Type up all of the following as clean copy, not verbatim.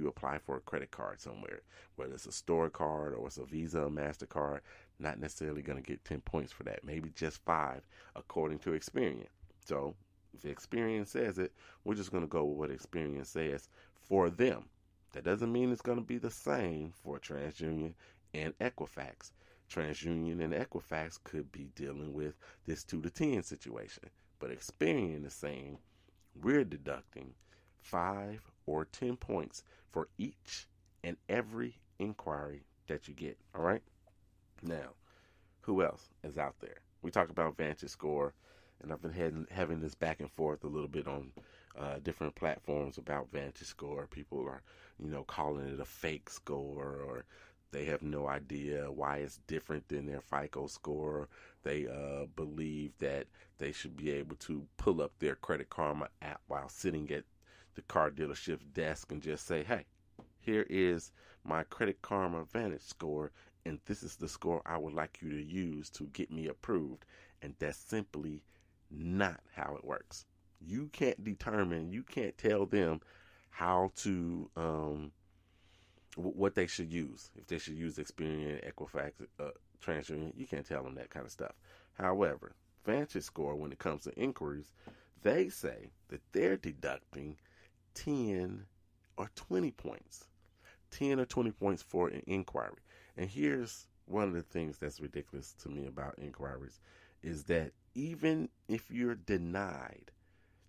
apply for a credit card somewhere, whether it's a store card or it's a Visa or MasterCard, not necessarily going to get 10 points for that. Maybe just 5 according to Experian. So if Experian says it, we're just going to go with what Experian says for them. That doesn't mean it's going to be the same for TransUnion and Equifax. TransUnion and Equifax could be dealing with this 2 to 10 situation. But Experian is saying we're deducting 5 or 10 points for each and every inquiry that you get. All right? Now, who else is out there? We talked about VantageScore, and I've been having this back and forth a little bit on different platforms about VantageScore. People are, calling it a fake score, or they have no idea why it's different than their FICO score. They believe that they should be able to pull up their Credit Karma app while sitting at the car dealership's desk and just say, hey, here is my Credit Karma Vantage score, and this is the score I would like you to use to get me approved. And that's simply not how it works. You can't tell them how to, what they should use. If they should use Experian, Equifax, TransUnion, you can't tell them that kind of stuff. However, VantageScore, when it comes to inquiries, they say that they're deducting 10 or 20 points. 10 or 20 points for an inquiry. And here's one of the things that's ridiculous to me about inquiries is that even if you're denied,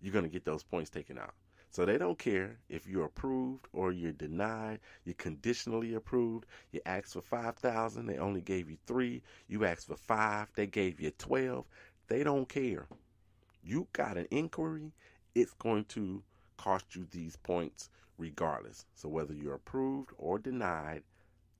you're going to get those points taken out. So they don't care if you're approved or you're denied. You're conditionally approved. You asked for 5,000, they only gave you 3. You asked for 5, they gave you 12. They don't care. You got an inquiry, it's going to cost you these points regardless. So whether you're approved or denied,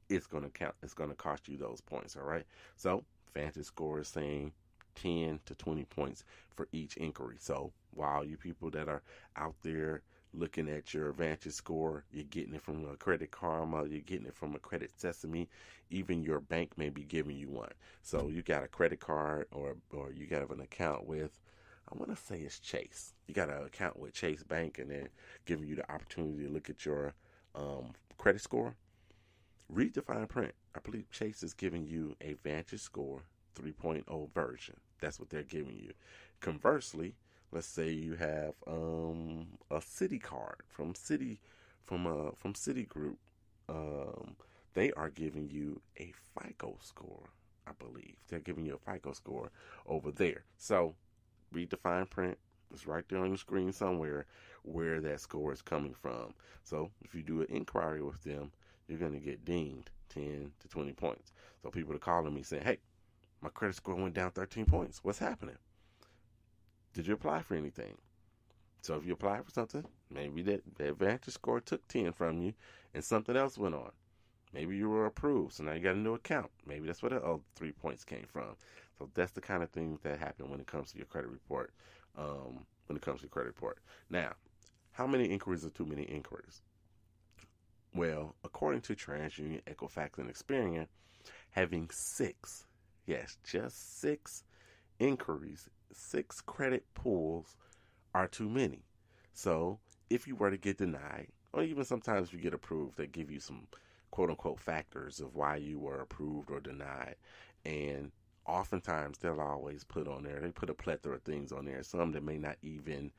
it's going to count. It's going to cost you those points, all right? So VantageScore is saying 10 to 20 points for each inquiry. So while you people that are out there looking at your VantageScore, you're getting it from a Credit Karma, you're getting it from a Credit Sesame, even your bank may be giving you one. So you got a credit card or you got an account with, I want to say it's Chase. You got an account with Chase Bank, and they're giving you the opportunity to look at your credit score. Read the fine print. I believe Chase is giving you a VantageScore 3.0 version. That's what they're giving you. Conversely, let's say you have a Citi card from Citigroup. They are giving you a FICO score, I believe. They're giving you a FICO score over there. So read the fine print. It's right there on your screen somewhere where that score is coming from. So if you do an inquiry with them, you're going to get dinged 10 to 20 points. So people are calling me saying, hey, my credit score went down 13 points. What's happening? Did you apply for anything? So if you apply for something, maybe that VantageScore took 10 from you and something else went on. Maybe you were approved, so now you got a new account. Maybe that's where the other 3 points came from. So that's the kind of things that happen when it comes to your credit report. Now, how many inquiries are too many inquiries? Well, according to TransUnion, Equifax, and Experian, having 6, yes, just 6 inquiries, 6 credit pulls are too many. So if you were to get denied, or even sometimes if you get approved, they give you some quote-unquote factors of why you were approved or denied. And oftentimes they'll always put on there, they put a plethora of things on there, some that may not even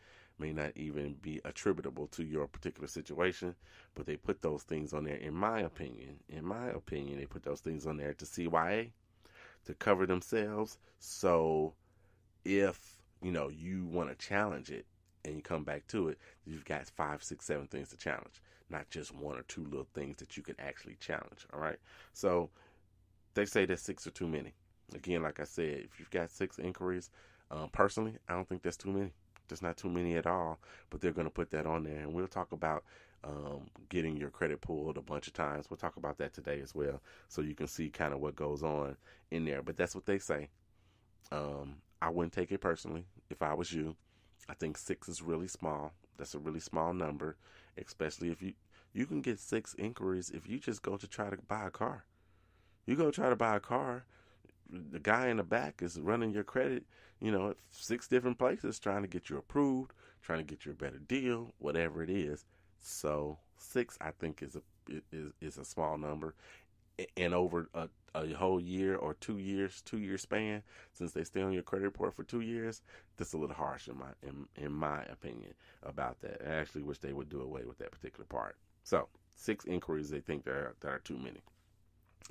be attributable to your particular situation, but they put those things on there, in my opinion, they put those things on there to CYA, to cover themselves. So if, you want to challenge it and you come back to it, you've got 5, 6, 7 things to challenge, not just 1 or 2 little things that you can actually challenge. All right. So they say that 6 are too many. Again, like I said, if you've got 6 inquiries, personally, I don't think that's too many. There's not too many at all, but they're going to put that on there. And we'll talk about getting your credit pulled a bunch of times. We'll talk about that today as well, so you can see kind of what goes on in there. But that's what they say. I wouldn't take it personally if I was you. I think 6 is really small. That's a really small number, especially if you can get 6 inquiries if you just go to try to buy a car. You go try to buy a car, the guy in the back is running your credit, at 6 different places, trying to get you approved, trying to get you a better deal, whatever it is. So 6, I think, is a small number. And over a whole year or 2 years, 2 year span, since they stay on your credit report for 2 years, that's a little harsh in my opinion about that. I actually wish they would do away with that particular part. So 6 inquiries they think that are too many.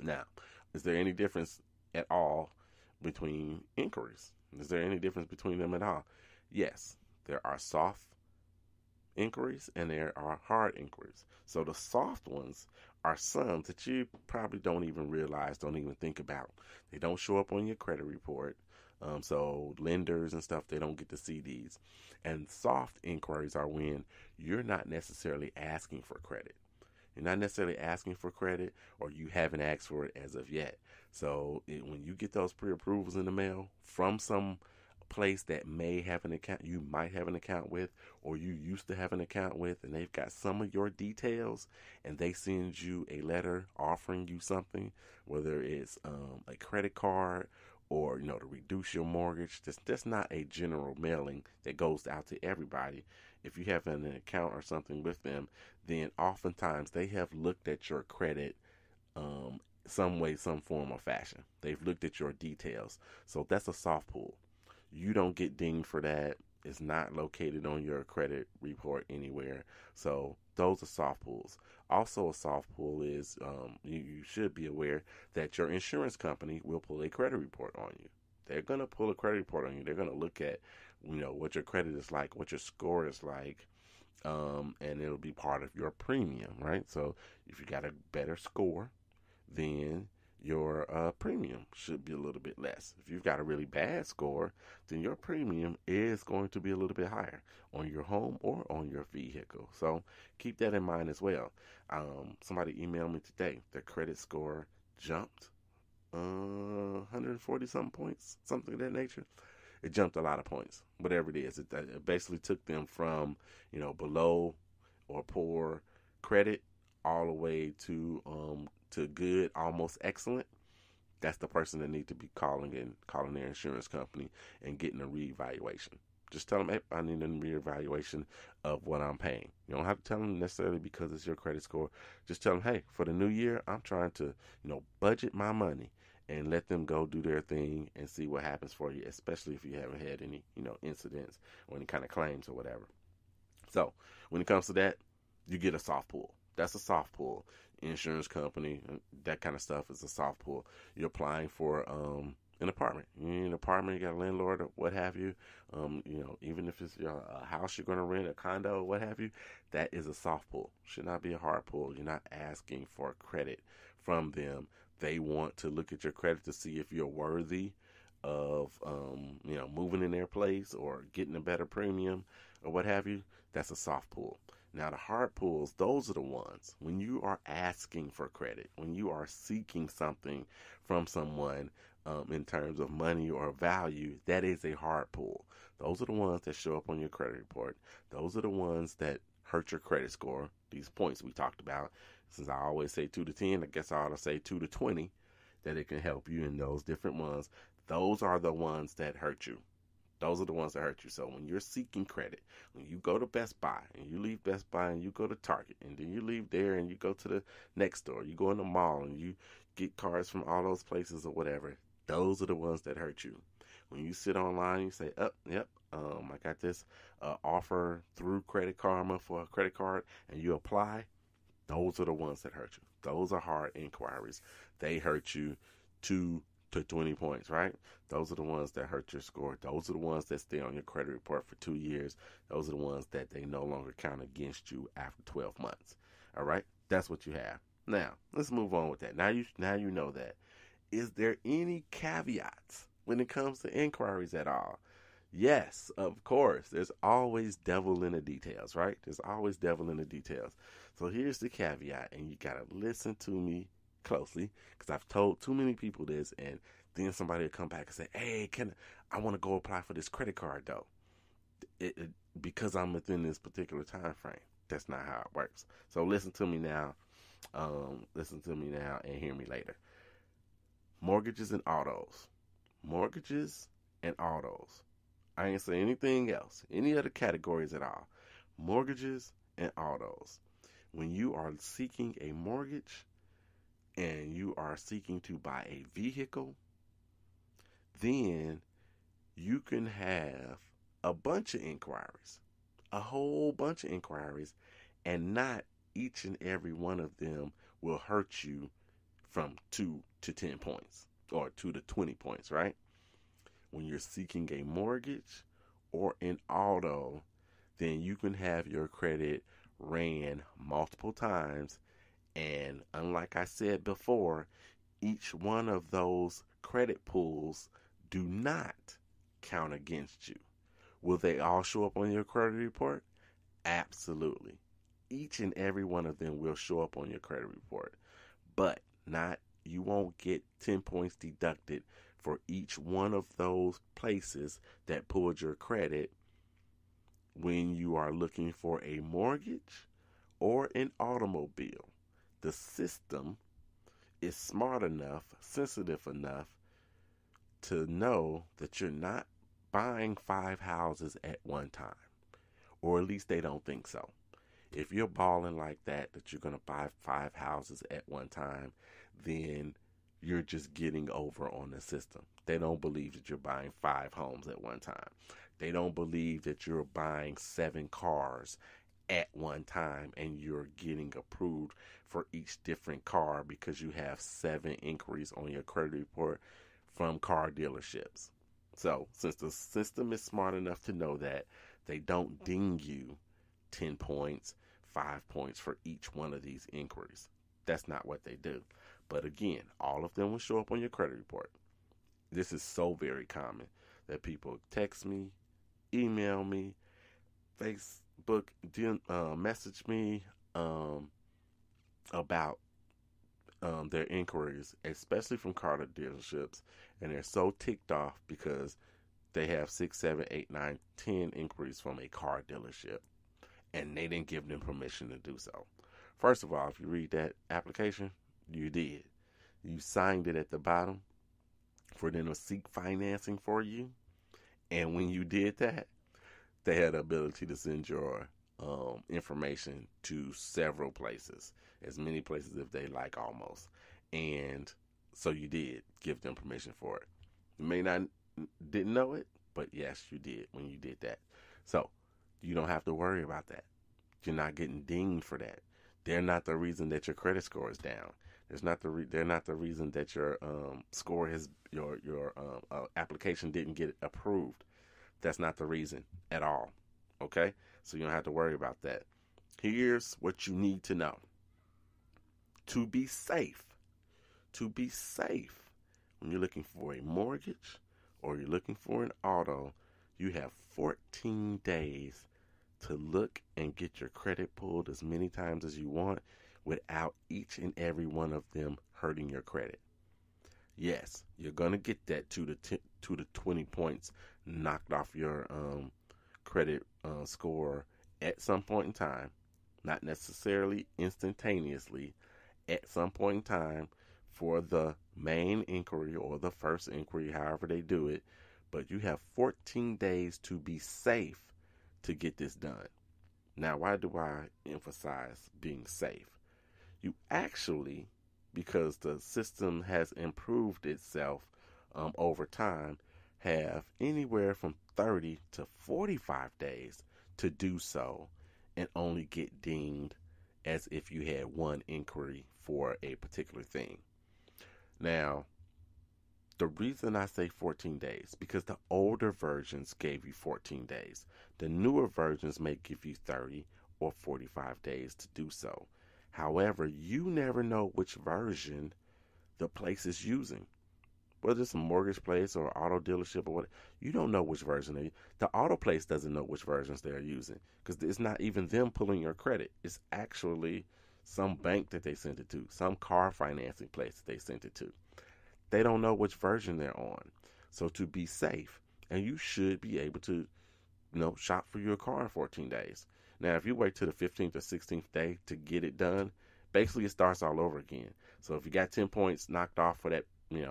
Now, is there any difference at all between inquiries? Is there any difference between them at all? Yes, there are soft inquiries and there are hard inquiries. So the soft ones are some that you probably don't even realize, don't even think about. They don't show up on your credit report. So lenders and stuff, they don't get to see these. And soft inquiries are when you're not necessarily asking for credit. You're not necessarily asking for credit, or you haven't asked for it as of yet. So when you get those pre-approvals in the mail from some place that may have an account, you might have an account with, or you used to have an account with, and they've got some of your details, and they send you a letter offering you something, whether it's a credit card or to reduce your mortgage. That's not a general mailing that goes out to everybody. If you have an account or something with them, then oftentimes they have looked at your credit some way, some form or fashion. They've looked at your details. So that's a soft pull. You don't get dinged for that. It's not located on your credit report anywhere. So those are soft pulls. Also, a soft pull is you should be aware that your insurance company will pull a credit report on you. They're going to pull a credit report on you. They're going to look at what your credit is like, what your score is like, and it'll be part of your premium, right? So if you got a better score, then your premium should be a little bit less. If you've got a really bad score, then your premium is going to be a little bit higher on your home or on your vehicle. So keep that in mind as well. Somebody emailed me today. Their credit score jumped 140 something points, something of that nature. It jumped a lot of points, whatever it is. It basically took them from, below or poor credit all the way to good, almost excellent. That's the person that need to be calling their insurance company and getting a reevaluation. Just tell them, hey, I need a reevaluation of what I'm paying. You don't have to tell them necessarily because it's your credit score. Just tell them, hey, for the new year, I'm trying to, budget my money, and let them go do their thing and see what happens for you, especially if you haven't had any, incidents or any kind of claims or whatever. So when it comes to that, you get a soft pull. That's a soft pull. Insurance company, that kind of stuff is a soft pull. You're applying for an apartment. You're in an apartment, you got a landlord or what have you. Even if it's a house you're going to rent, a condo, what have you, that is a soft pull. Should not be a hard pull. You're not asking for credit from them. They want to look at your credit to see if you're worthy of, moving in their place or getting a better premium or what have you. That's a soft pull. Now, the hard pulls, those are the ones when you are asking for credit, when you are seeking something from someone in terms of money or value, that is a hard pull. Those are the ones that show up on your credit report. Those are the ones that hurt your credit score, these points we talked about. Since I always say 2 to 10, I guess I ought to say 2 to 20, that it can help you in those different ones. Those are the ones that hurt you. Those are the ones that hurt you. So when you're seeking credit, when you go to Best Buy and you leave Best Buy and you go to Target and then you leave there and you go to the next store, you go in the mall and you get cards from all those places or whatever, those are the ones that hurt you. When you sit online, you say, I got this offer through Credit Karma for a credit card, and you apply, those are the ones that hurt you. Those are hard inquiries. They hurt you 2 to 20 points, right? Those are the ones that hurt your score. Those are the ones that stay on your credit report for 2 years. Those are the ones that they no longer count against you after 12 months. All right? That's what you have. Now, let's move on with that. Now you know that. Is there any caveats when it comes to inquiries at all? Yes, of course. There's always devil in the details, right? There's always devil in the details. So here's the caveat, and you got to listen to me closely, because I've told too many people this, and then somebody will come back and say, hey, I want to go apply for this credit card, though. Because I'm within this particular time frame. That's not how it works. So listen to me now. And hear me later. Mortgages and autos. Mortgages and autos. I ain't saying anything else. Any other categories at all. Mortgages and autos. when you are seeking a mortgage and you are seeking to buy a vehicle, then you can have a bunch of inquiries, a whole bunch of inquiries, and not each and every one of them will hurt you from 2 to 10 points or 2 to 20 points, right? When you're seeking a mortgage or an auto, then you can have your credit ran multiple times. And unlike I said before, each one of those credit pulls do not count against you. Will they all show up on your credit report? Absolutely. Each and every one of them will show up on your credit report. But you won't get 10 points deducted for each one of those places that pulled your credit when you are looking for a mortgage or an automobile. The system is smart enough, sensitive enough to know that you're not buying 5 houses at one time, or at least they don't think so. If you're balling like that you're going to buy 5 houses at one time, then you're just getting over on the system. They don't believe that you're buying 5 homes at one time. They don't believe that you're buying 7 cars at one time and you're getting approved for each different car because you have 7 inquiries on your credit report from car dealerships. So, since the system is smart enough to know that, they don't ding you 10 points, 5 points for each one of these inquiries. That's not what they do. But again, all of them will show up on your credit report. This is so very common that people text me, email me, Facebook, message me about their inquiries, especially from car dealerships, and they're so ticked off because they have 6, 7, 8, 9, 10 inquiries from a car dealership, and they didn't give them permission to do so. First of all, if you read that application, you did. You signed it at the bottom for them to seek financing for you, and when you did that, they had the ability to send your information to several places, as many places if they like, almost. And so you did give them permission for it. You may not didn't know it, but yes, you did when you did that. So you don't have to worry about that. You're not getting dinged for that. They're not the reason that your credit score is down. They're not the reason that your score has your application didn't get approved. That's not the reason at all. Okay? So you don't have to worry about that. Here's what you need to know. To be safe, when you're looking for a mortgage or you're looking for an auto, you have 14 days to look and get your credit pulled as many times as you want without each and every one of them hurting your credit. Yes, you're going to get that 2 to 20 points knocked off your credit score at some point in time. Not necessarily instantaneously. At some point in time for the main inquiry or the first inquiry, however they do it. But you have 14 days to be safe to get this done. Now, why do I emphasize being safe? You actually, because the system has improved itself over time, have anywhere from 30 to 45 days to do so and only get dinged as if you had one inquiry for a particular thing. Now, the reason I say 14 days, because the older versions gave you 14 days. The newer versions may give you 30 or 45 days to do so. However, you never know which version the place is using. Whether it's a mortgage place or auto dealership or what, you don't know which version the auto place doesn't know which versions they're using, because it's not even them pulling your credit. It's actually some bank that they sent it to, some car financing place that they sent it to. They don't know which version they're on. So to be safe, and you should be able to, shop for your car in 14 days. Now, if you wait till the 15th or 16th day to get it done, basically it starts all over again. So if you got 10 points knocked off for that,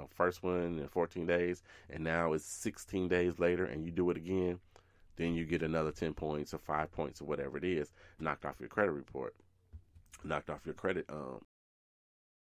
first one in 14 days, and now it's 16 days later and you do it again, then you get another 10 points or 5 points or whatever it is knocked off your credit report. knocked off your credit